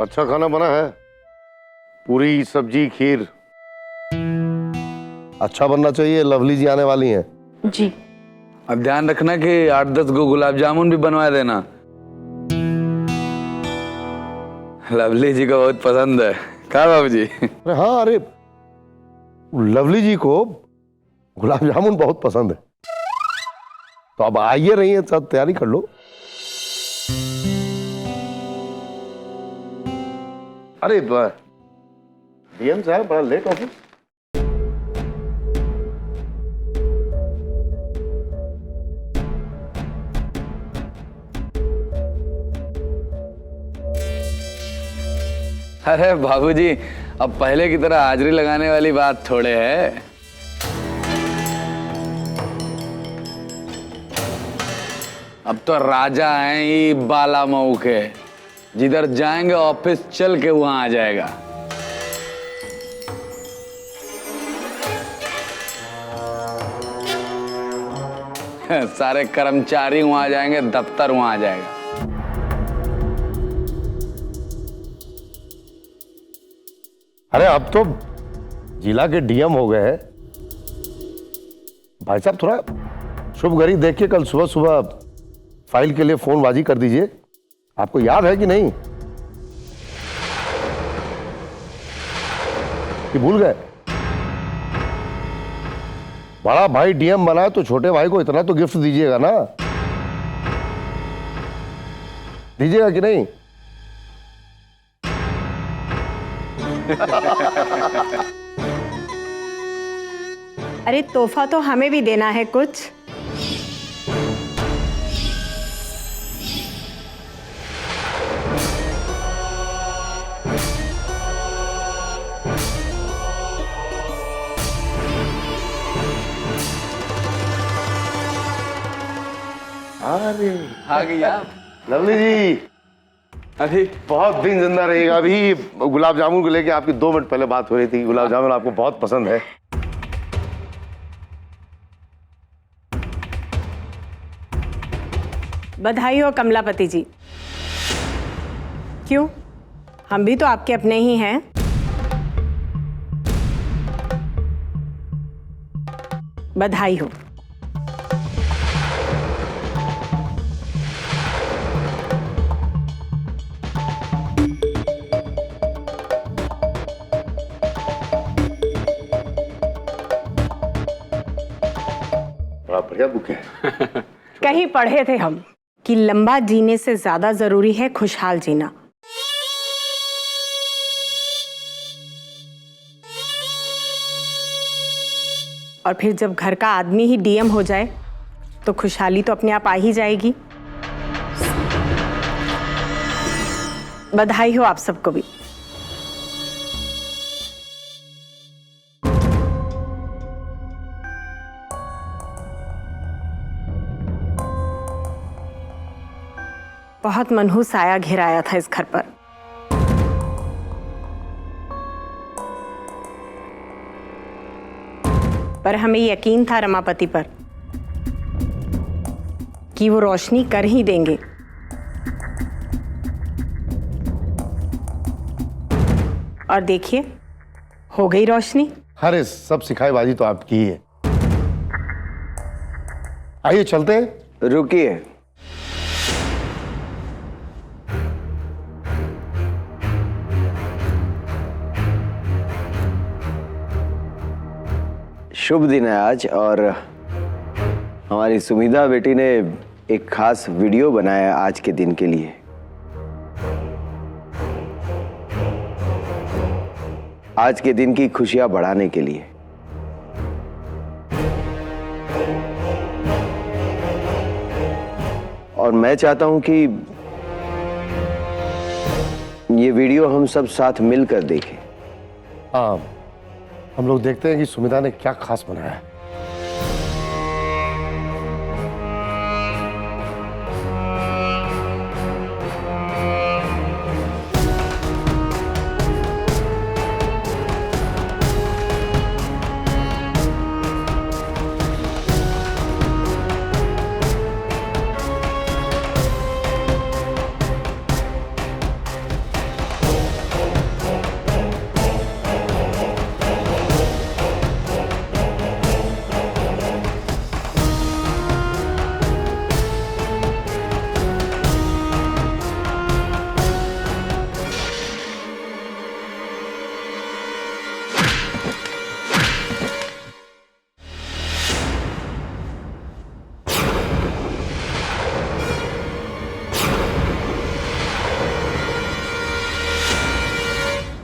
अच्छा खाना बना है, पूरी सब्जी खीर। अच्छा बनना चाहिए, लवली जी आने वाली हैं। जी। अब ध्यान रखना कि 8-10 गो गुलाब जामुन भी बनवा देना, लवली जी को बहुत पसंद है। कहा बाबूजी? अरे हाँ, अरे लवली जी को गुलाब जामुन बहुत पसंद है, तो अब आइए रही है, सब तैयारी कर लो। अरे डीएम साहब बड़ा लेट ऑफिस। अरे बाबूजी, अब पहले की तरह हाजिरी लगाने वाली बात थोड़े है। अब तो राजा हैं ही बाला मऊ के, जिधर जाएंगे ऑफिस चल के वहां आ जाएगा। सारे कर्मचारी वहां आ जाएंगे, दफ्तर वहां आ जाएगा। अरे अब तो जिला के डीएम हो गए हैं भाई साहब, थोड़ा शुभ घड़ी देख के कल सुबह सुबह फाइल के लिए फोन बाजी कर दीजिए। आपको याद है कि नहीं, कि भूल गए? बड़ा भाई डीएम बना है तो छोटे भाई को इतना तो गिफ्ट दीजिएगा ना, दीजिएगा कि नहीं? अरे तोहफा तो हमें भी देना है कुछ। अरे आ गई आप? लवली जी, अभी बहुत दिन जिंदा रहेगा। अभी गुलाब जामुन को लेके आपकी 2 मिनट पहले बात हो रही थी, गुलाब जामुन आपको बहुत पसंद है। बधाई हो कमलापति जी। क्यों, हम भी तो आपके अपने ही हैं। बधाई हो। बड़ा बढ़िया बुक है। कहीं पढ़े थे हम कि लंबा जीने से ज्यादा जरूरी है खुशहाल जीना। और फिर जब घर का आदमी ही डीएम हो जाए तो खुशहाली तो अपने आप आ ही जाएगी। बधाई हो आप सबको भी। बहुत मनहूस साया घिराया था इस घर पर। पर हमें यकीन था रमापति पर कि वो रोशनी कर ही देंगे। और देखिए, हो गई रोशनी। अरे सब सिखाईबाजी तो आपकी ही है। आइए चलते हैं। रुकिए, शुभ दिन है आज और हमारी सुमिधा बेटी ने एक खास वीडियो बनाया आज के दिन के लिए। आज के दिन की खुशियां बढ़ाने के लिए। और मैं चाहता हूं कि ये वीडियो हम सब साथ मिलकर देखें। हाँ, हम लोग देखते हैं कि सुमिधा ने क्या खास बनाया है।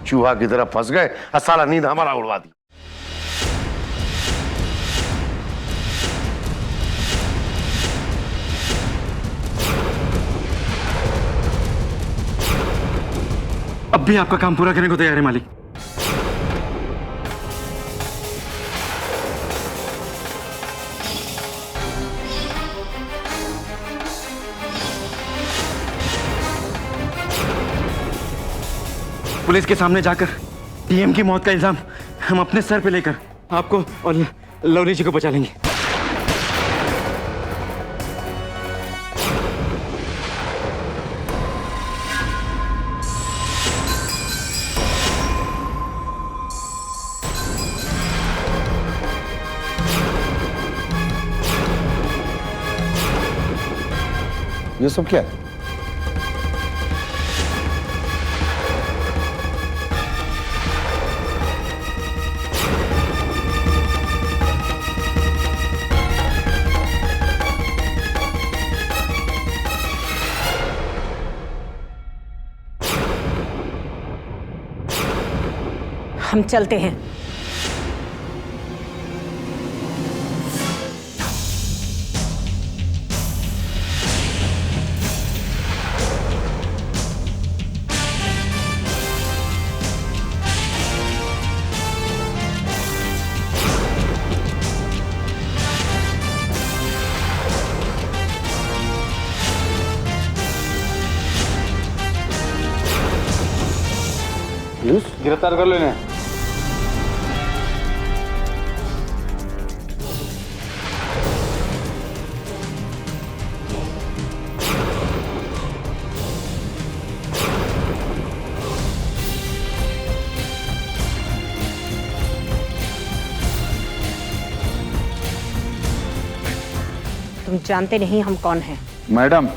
चूहा की तरह फंस गए और साला नींद हमारा उड़वा दी। अब भी आपका काम पूरा करने को तैयार है मालिक। पुलिस के सामने जाकर डीएम की मौत का इल्जाम हम अपने सर पे लेकर आपको और लवली जी को बचा लेंगे। ये सब क्या है? हम चलते हैं। गिरफ्तार कर लो इन्हें। तुम जानते नहीं हम कौन हैं। मैडम,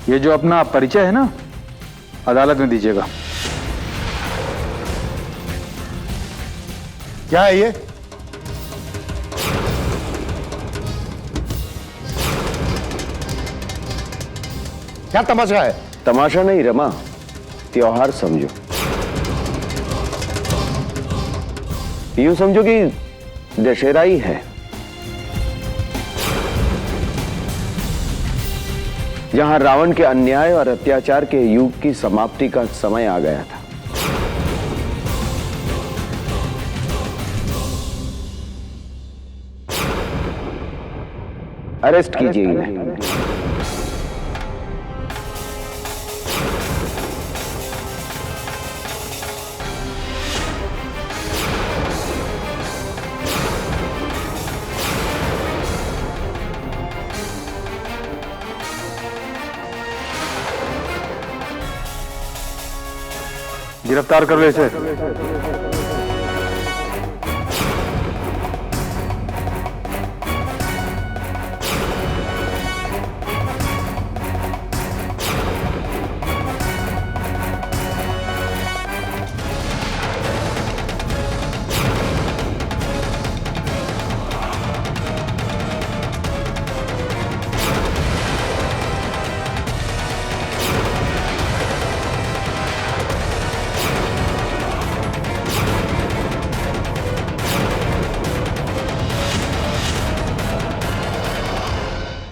ये जो अपना परिचय है ना, अदालत में दीजिएगा। क्या है ये? क्या तमाशा है? तमाशा नहीं रमा, त्योहार समझो। यूं समझो कि दशहरा ही है, जहां रावण के अन्याय और अत्याचार के युग की समाप्ति का समय आ गया था। अरेस्ट कीजिए इन्हें। गिरफ्तार कर लो इसे।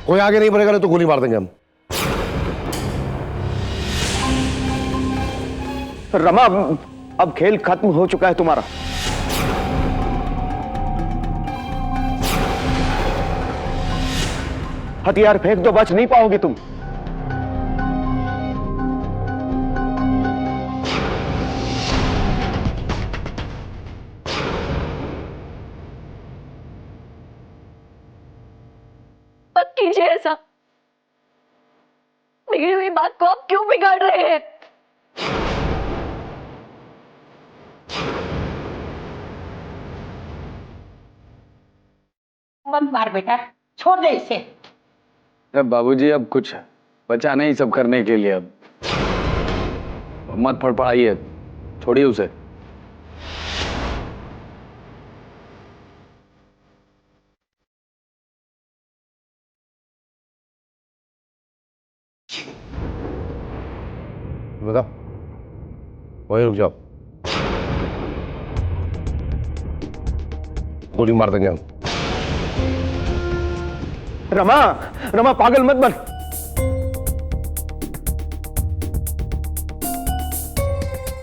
कोई आगे नहीं बढ़ेगा तो गोली मार देंगे हम। रमा, अब खेल खत्म हो चुका है तुम्हारा। हथियार फेंक दो, बच नहीं पाओगे तुम। मत कीजिए ऐसा। बिगड़ी हुई बात को आप क्यों बिगाड़ रहे हैं? मत मार बेटा, छोड़ दे इसे। अब बाबूजी, अब कुछ बचा नहीं सब करने के लिए। अब मत फड़फड़ाइए, छोड़िए उसे। बताओ, वहीं रुक जाओ। गोली मार देंगे हम। रमा, रमा पागल मत बन।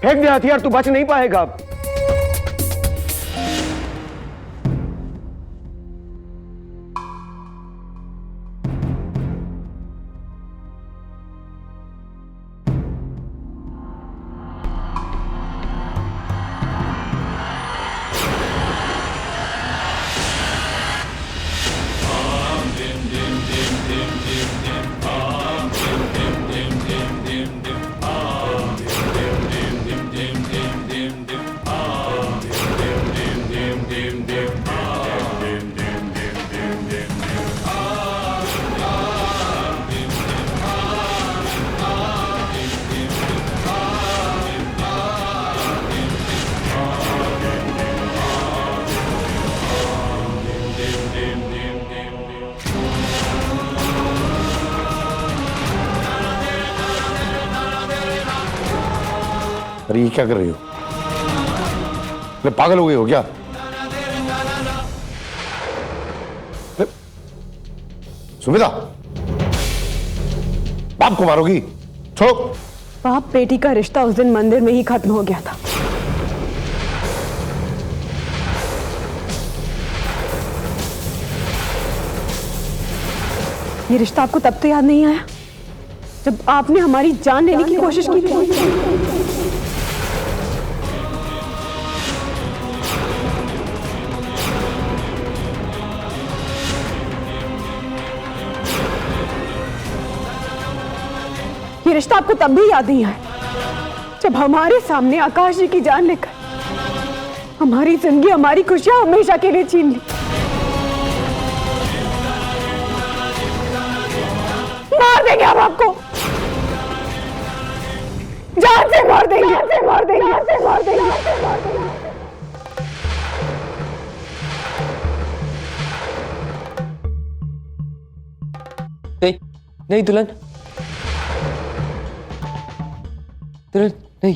फेंक दे हथियार, तू बच नहीं पाएगा अब। अरे ये क्या कर रही हो? अरे पागल हो गई हो क्या? अरे, सुमिता, बाप को मारोगी? छोड़ो। बाप बेटी का रिश्ता उस दिन मंदिर में ही खत्म हो गया था। ये रिश्ता आपको तब तो याद नहीं आया जब आपने हमारी जान लेने की कोशिश की थी। ये रिश्ता आपको तब भी याद नहीं आया जब हमारे सामने आकाश जी की जान लेकर हमारी जिंदगी, हमारी खुशियां हमेशा के लिए छीन ली। मार देंगे हम आपको, जान से मार देंगे, जान से मार देंगे, जान से मार देंगे, जान से मार देंगे। नहीं नहीं दुल्हन, दुल्हन नहीं।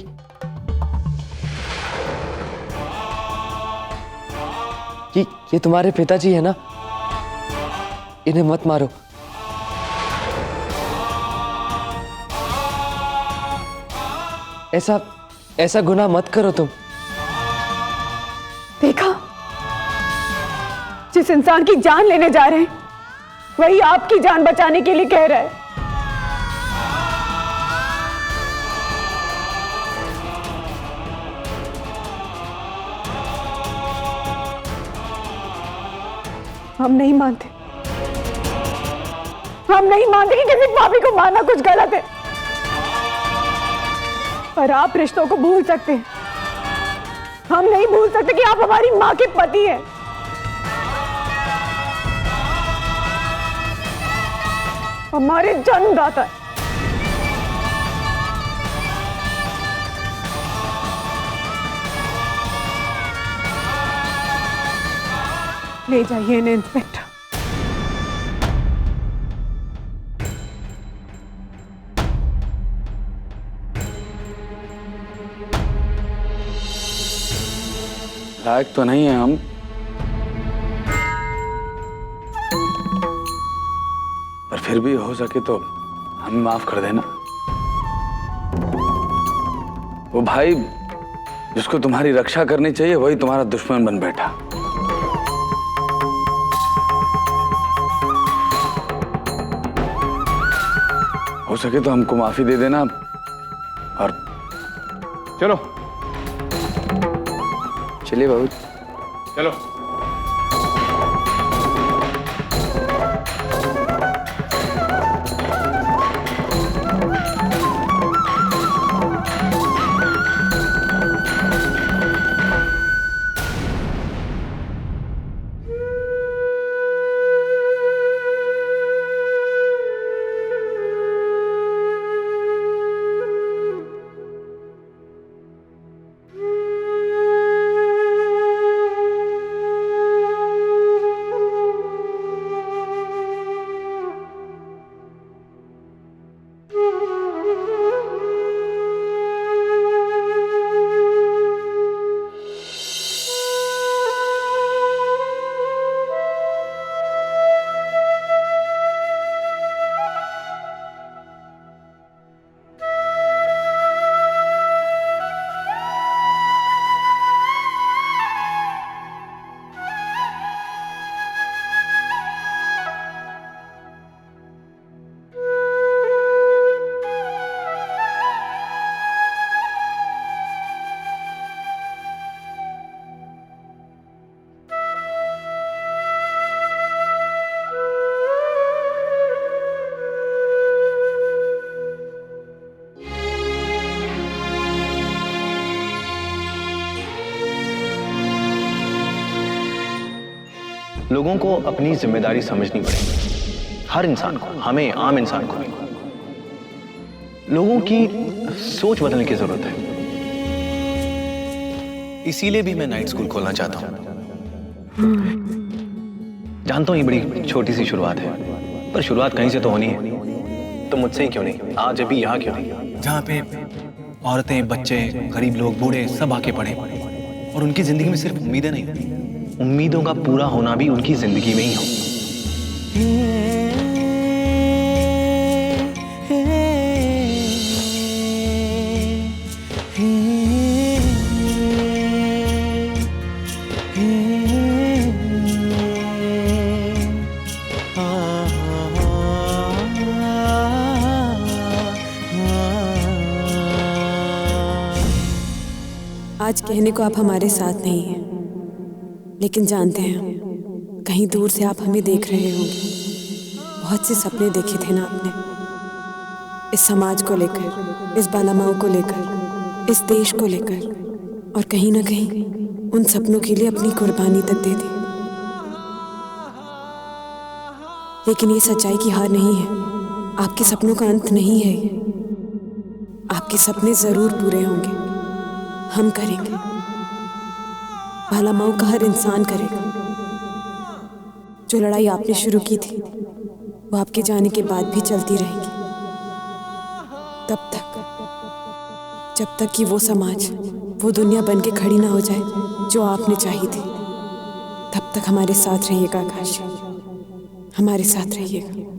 ये तुम्हारे पिताजी है ना, इन्हें मत मारो। ऐसा गुनाह मत करो तुम। देखा, जिस इंसान की जान लेने जा रहे हैं वही आपकी जान बचाने के लिए कह रहा है। हम नहीं मानते, हम नहीं मानते कि किसी पापी को मारना कुछ गलत है, पर आप रिश्तों को भूल सकते हैं। हम नहीं भूल सकते कि आप हमारी मां के पति हैं। हमारे जन्मदाता है। ले जाइए इन्हें इंस्पेक्टर। लायक तो नहीं है हम, पर फिर भी हो सके तो हमें माफ कर देना। वो भाई जिसको तुम्हारी रक्षा करनी चाहिए वही तुम्हारा दुश्मन बन बैठा। हो सके तो हमको माफी दे देना और चलो चलिए बाबू, चलो। लोगों को अपनी जिम्मेदारी समझनी पड़ेगी। हर इंसान को, हमें आम इंसान को भी लोगों की सोच बदलने की जरूरत है। इसीलिए भी मैं नाइट स्कूल खोलना चाहता हूं। जानता हूं ये बड़ी छोटी सी शुरुआत है, पर शुरुआत कहीं से तो होनी है। तो मुझसे ही क्यों नहीं, आज अभी यहाँ क्यों नहीं, जहाँ पे औरतें, बच्चे, गरीब लोग, बूढ़े सब आके पढ़े और उनकी जिंदगी में सिर्फ उम्मीदें नहीं, उम्मीदों का पूरा होना भी उनकी जिंदगी में ही हो। आज कहने को आप हमारे साथ नहीं हैं, लेकिन जानते हैं कहीं दूर से आप हमें देख रहे होंगे। बहुत से सपने देखे थे ना आपने, इस समाज को लेकर, इस बालामाऊ को लेकर, इस देश को लेकर, और कहीं ना कहीं उन सपनों के लिए अपनी कुर्बानी तक दे दी। लेकिन ये सच्चाई की हार नहीं है, आपके सपनों का अंत नहीं है ये। आपके सपने जरूर पूरे होंगे, हम करेंगे, बालामाऊ का हर इंसान करेगा। जो लड़ाई आपने शुरू की थी वो आपके जाने के बाद भी चलती रहेगी, तब तक, जब तक कि वो समाज, वो दुनिया बन के खड़ी ना हो जाए जो आपने चाही थी। तब तक हमारे साथ रहिएगा आकाश, हमारे साथ रहिएगा।